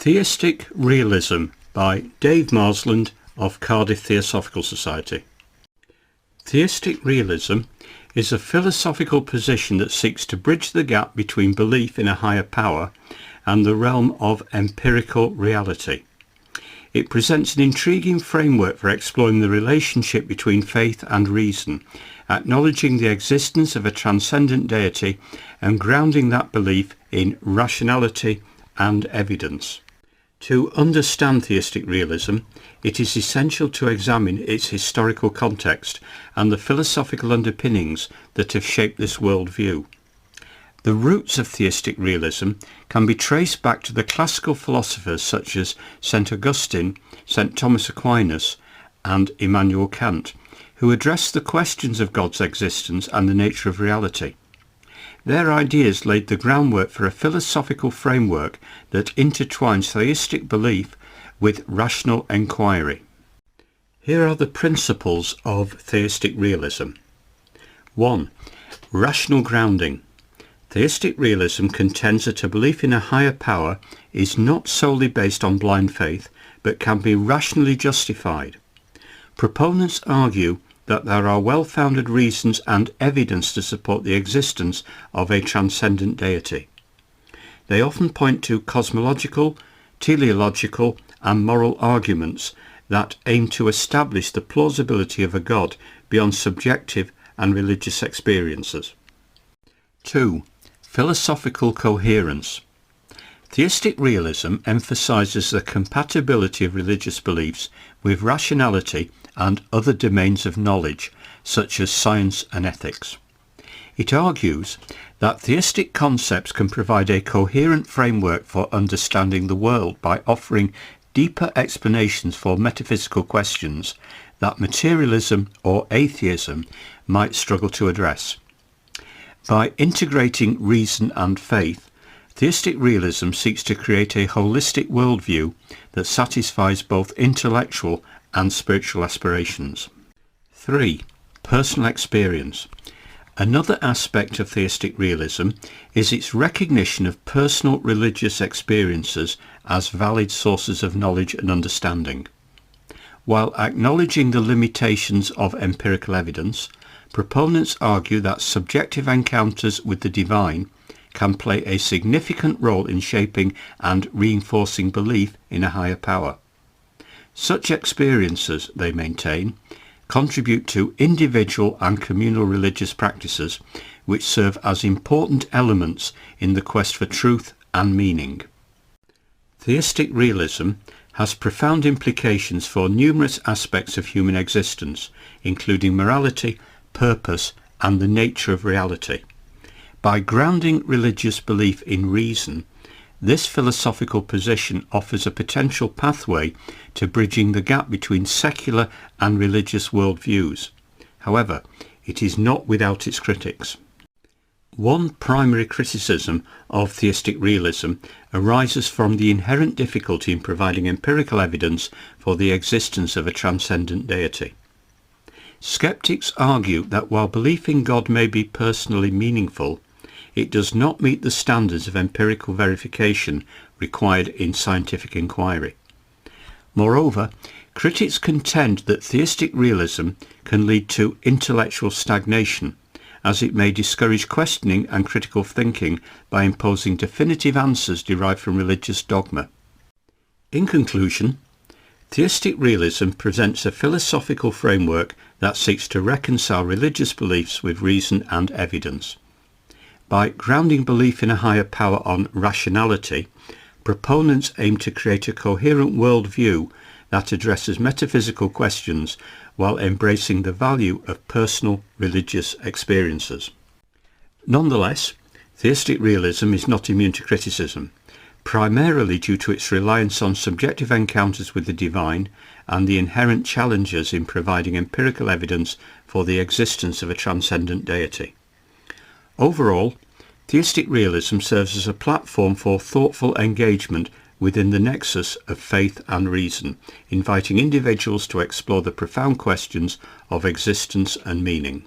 Theistic Realism by Dave Marsland of Cardiff Theosophical Society. Theistic realism is a philosophical position that seeks to bridge the gap between belief in a higher power and the realm of empirical reality. It presents an intriguing framework for exploring the relationship between faith and reason, acknowledging the existence of a transcendent deity and grounding that belief in rationality and evidence. To understand theistic realism, it is essential to examine its historical context and the philosophical underpinnings that have shaped this worldview. The roots of theistic realism can be traced back to the classical philosophers such as St. Augustine, St. Thomas Aquinas, and Immanuel Kant, who addressed the questions of God's existence and the nature of reality. Their ideas laid the groundwork for a philosophical framework that intertwines theistic belief with rational enquiry. Here are the principles of theistic realism. 1. Rational grounding. Theistic realism contends that a belief in a higher power is not solely based on blind faith, but can be rationally justified. Proponents argue that there are well-founded reasons and evidence to support the existence of a transcendent deity. They often point to cosmological, teleological, and moral arguments that aim to establish the plausibility of a God beyond subjective and religious experiences. 2. Philosophical coherence. Theistic realism emphasizes the compatibility of religious beliefs with rationality and other domains of knowledge, such as science and ethics. It argues that theistic concepts can provide a coherent framework for understanding the world by offering deeper explanations for metaphysical questions that materialism or atheism might struggle to address. By integrating reason and faith, theistic realism seeks to create a holistic worldview that satisfies both intellectual and spiritual aspirations. 3. Personal experience. Another aspect of theistic realism is its recognition of personal religious experiences as valid sources of knowledge and understanding. While acknowledging the limitations of empirical evidence, proponents argue that subjective encounters with the divine can play a significant role in shaping and reinforcing belief in a higher power. Such experiences, they maintain, contribute to individual and communal religious practices which serve as important elements in the quest for truth and meaning. Theistic realism has profound implications for numerous aspects of human existence, including morality, purpose, and the nature of reality. By grounding religious belief in reason, this philosophical position offers a potential pathway to bridging the gap between secular and religious worldviews. However, it is not without its critics. One primary criticism of theistic realism arises from the inherent difficulty in providing empirical evidence for the existence of a transcendent deity. Skeptics argue that while belief in God may be personally meaningful, it does not meet the standards of empirical verification required in scientific inquiry. Moreover, critics contend that theistic realism can lead to intellectual stagnation, as it may discourage questioning and critical thinking by imposing definitive answers derived from religious dogma. In conclusion, theistic realism presents a philosophical framework that seeks to reconcile religious beliefs with reason and evidence. By grounding belief in a higher power on rationality, proponents aim to create a coherent worldview that addresses metaphysical questions while embracing the value of personal religious experiences. Nonetheless, theistic realism is not immune to criticism, primarily due to its reliance on subjective encounters with the divine and the inherent challenges in providing empirical evidence for the existence of a transcendent deity. Overall, theistic realism serves as a platform for thoughtful engagement within the nexus of faith and reason, inviting individuals to explore the profound questions of existence and meaning.